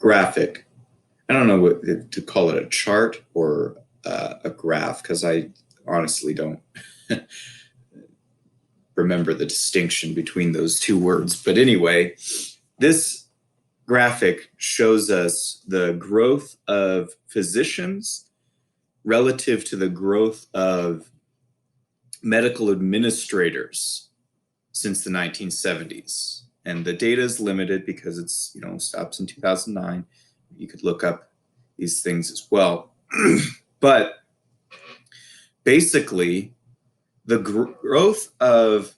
graphic. I don't know what to call it, a chart or a graph, because I honestly don't remember the distinction between those two words. But anyway, this graphic shows us the growth of physicians relative to the growth of medical administrators since the 1970s. And the data is limited because it's, stops in 2009. You could look up these things as well. But basically, the growth of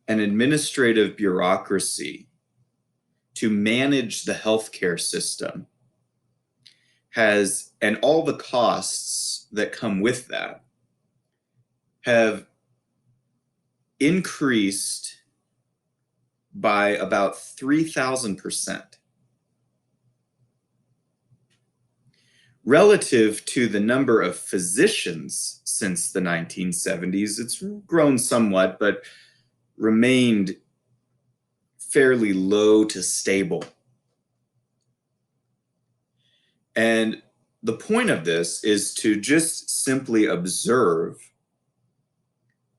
an administrative bureaucracy to manage the healthcare system has, and all the costs that come with that, have increased by about 3,000%. Relative to the number of physicians since the 1970s, it's grown somewhat, but remained fairly low to stable. And the point of this is to just simply observe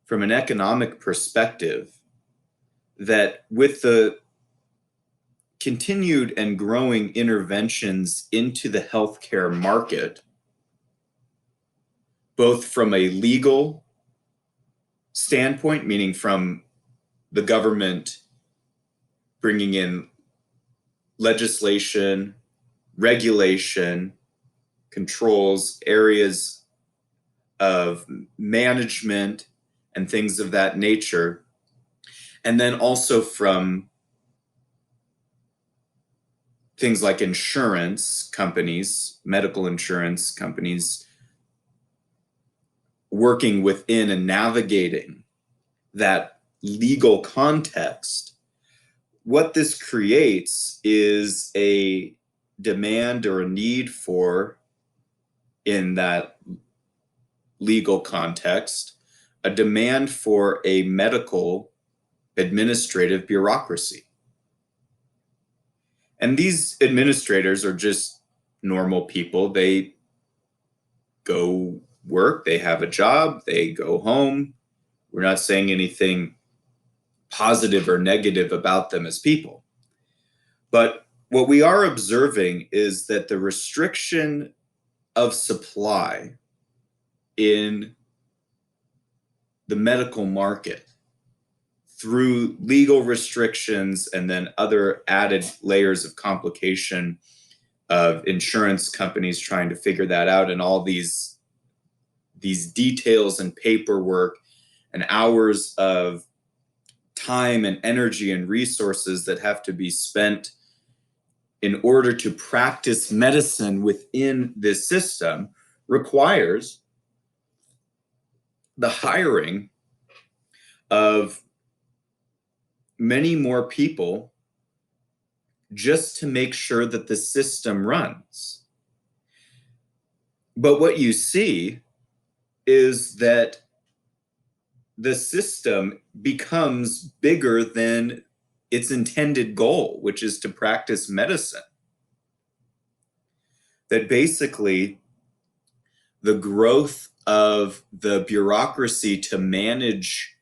from an economic perspective that with the continued and growing interventions into the healthcare market, both from a legal standpoint, meaning from the government bringing in legislation, regulation, controls, areas of management, and things of that nature. And then also from things like insurance companies, medical insurance companies, working within and navigating that legal context. What this creates is a demand or a need for, in that legal context, a demand for a medical administrative bureaucracy. And these administrators are just normal people. They go work, they have a job, they go home. We're not saying anything positive or negative about them as people. But what we are observing is that the restriction of supply in the medical market through legal restrictions and then other added layers of complication of insurance companies trying to figure that out, and all these details and paperwork and hours of time and energy and resources that have to be spent in order to practice medicine within this system requires the hiring of many more people just to make sure that the system runs. But what you see is that the system becomes bigger than its intended goal, which is to practice medicine. That basically the growth of the bureaucracy to manage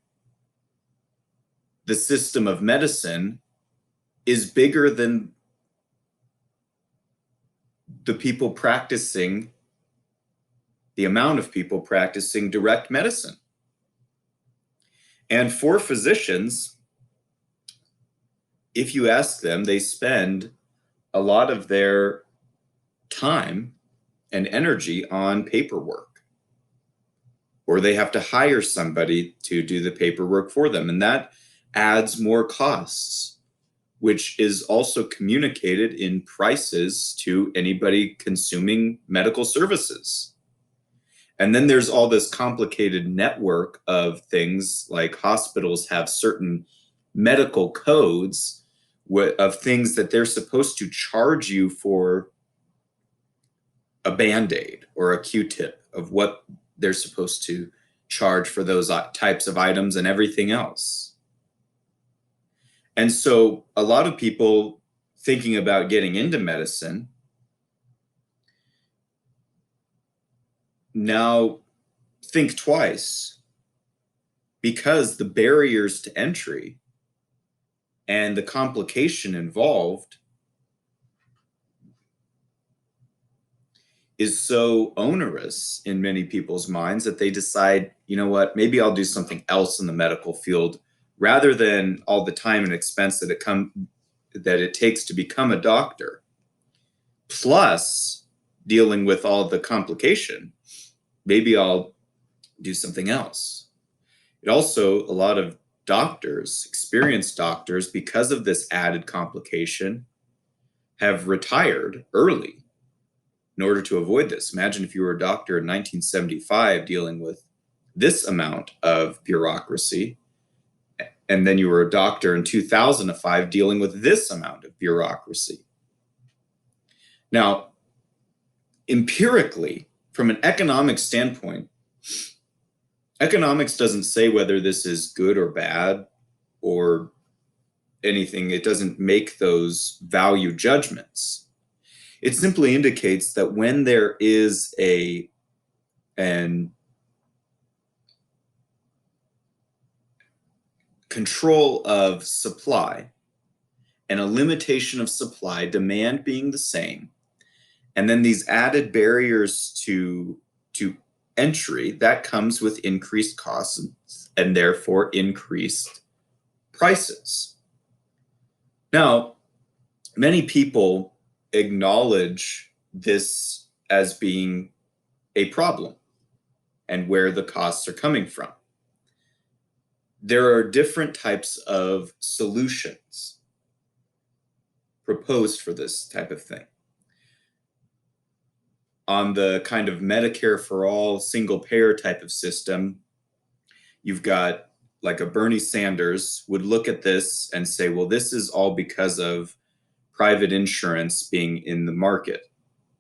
the system of medicine is bigger than the people practicing, the amount of people practicing direct medicine. And for physicians, if you ask them, they spend a lot of their time and energy on paperwork, or they have to hire somebody to do the paperwork for them. And that adds more costs, which is also communicated in prices to anybody consuming medical services. And then there's all this complicated network of things like hospitals have certain medical codes of things that they're supposed to charge you for a Band-Aid or a Q-tip, of what they're supposed to charge for those types of items and everything else. And so a lot of people thinking about getting into medicine now think twice, because the barriers to entry and the complication involved is so onerous in many people's minds that they decide, you know what, maybe I'll do something else in the medical field rather than all the time and expense that it takes to become a doctor, plus dealing with all the complication. Maybe I'll do something else. It also, a lot of doctors, experienced doctors, because of this added complication, have retired early in order to avoid this. Imagine if you were a doctor in 1975 dealing with this amount of bureaucracy, and then you were a doctor in 2005 dealing with this amount of bureaucracy. Now, empirically, from an economic standpoint, economics doesn't say whether this is good or bad or anything. It doesn't make those value judgments. It simply indicates that when there is an control of supply and a limitation of supply, demand being the same, and then these added barriers to entry, that comes with increased costs and therefore increased prices. Now, many people acknowledge this as being a problem and where the costs are coming from. There are different types of solutions proposed for this type of thing. On the kind of Medicare for all single payer type of system, you've got like a Bernie Sanders would look at this and say, well, this is all because of private insurance being in the market,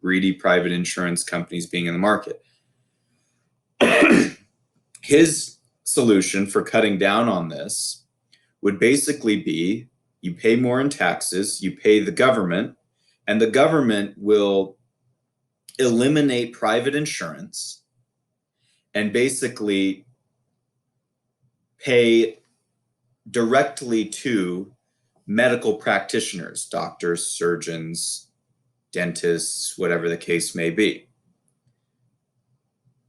greedy private insurance companies being in the market. His solution for cutting down on this would basically be you pay more in taxes, you pay the government, and the government will eliminate private insurance and basically pay directly to medical practitioners, doctors, surgeons, dentists, whatever the case may be.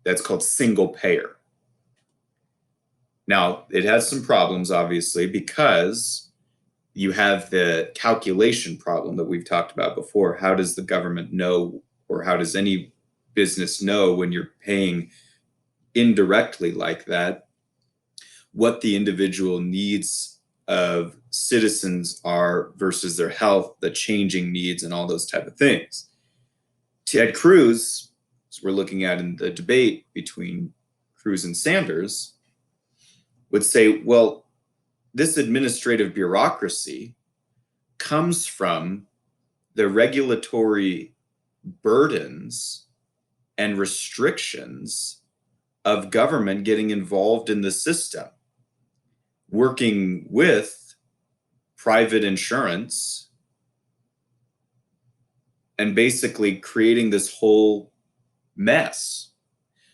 That's called single payer. Now, it has some problems, obviously, because you have the calculation problem that we've talked about before. How does the government know, or how does any business know when you're paying indirectly like that, what the individual needs of citizens are versus their health, the changing needs, and all those type of things? Ted Cruz, as we're looking at in the debate between Cruz and Sanders, would say, well, this administrative bureaucracy comes from the regulatory burdens and restrictions of government getting involved in the system, working with private insurance, and basically creating this whole mess.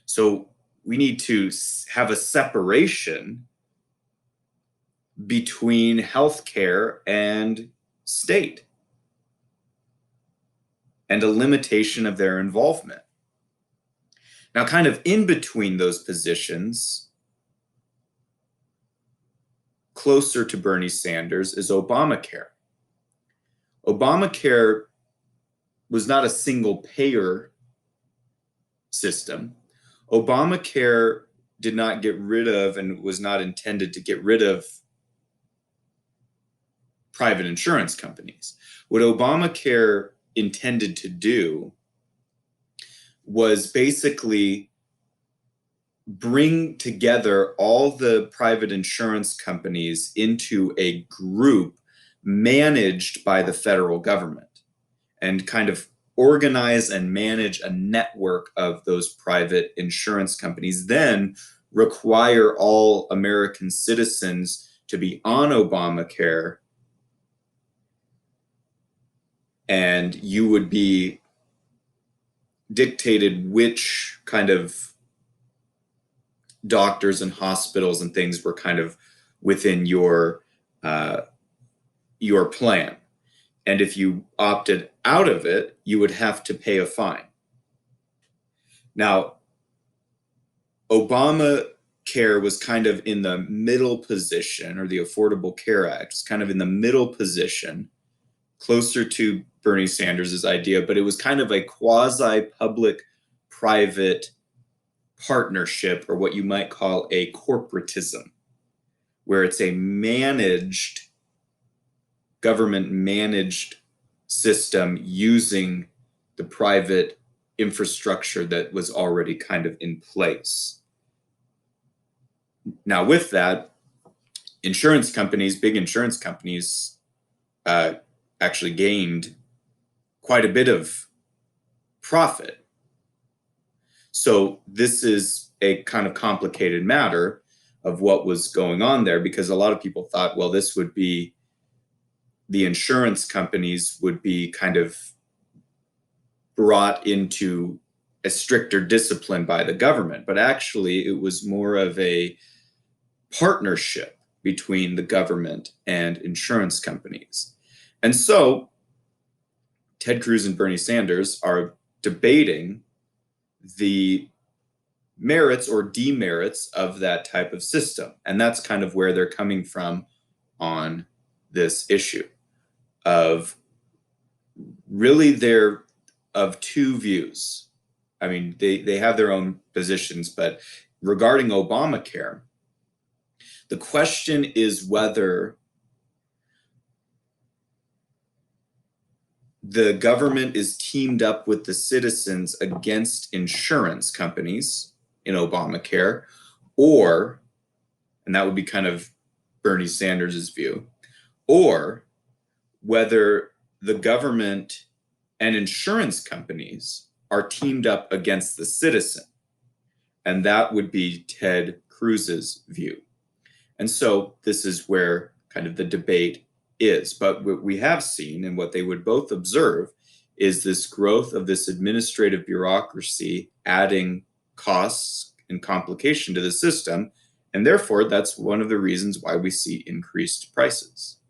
So we need to have a separation between healthcare and state and a limitation of their involvement. Now, kind of in between those positions, closer to Bernie Sanders, is Obamacare. Obamacare was not a single payer system. Obamacare did not get rid of and was not intended to get rid of private insurance companies. What Obamacare intended to do was basically bring together all the private insurance companies into a group managed by the federal government and kind of organize and manage a network of those private insurance companies, then require all American citizens to be on Obamacare, and you would be dictated which kind of doctors and hospitals and things were kind of within your plan. And if you opted out of it, you would have to pay a fine. Now, Obamacare was kind of in the middle position, or the Affordable Care Act was kind of in the middle position, closer to Bernie Sanders' idea, but it was kind of a quasi-public-private partnership, or what you might call a corporatism, where it's a managed, government managed system using the private infrastructure that was already kind of in place. Now, with that, insurance companies, big insurance companies, actually gained quite a bit of profit. So this is a kind of complicated matter of what was going on there, because a lot of people thought, well, this would be, the insurance companies would be kind of brought into a stricter discipline by the government. But actually, it was more of a partnership between the government and insurance companies. And so Ted Cruz and Bernie Sanders are debating the merits or demerits of that type of system. And that's kind of where they're coming from on this issue of, really, they're of two views. I mean, they have their own positions, but regarding Obamacare, the question is whether the government is teamed up with the citizens against insurance companies in Obamacare, or, and that would be kind of Bernie Sanders' view, or whether the government and insurance companies are teamed up against the citizen. And that would be Ted Cruz's view. And so this is where kind of the debate is. But what we have seen, and what they would both observe, is this growth of this administrative bureaucracy adding costs and complication to the system. And therefore, that's one of the reasons why we see increased prices.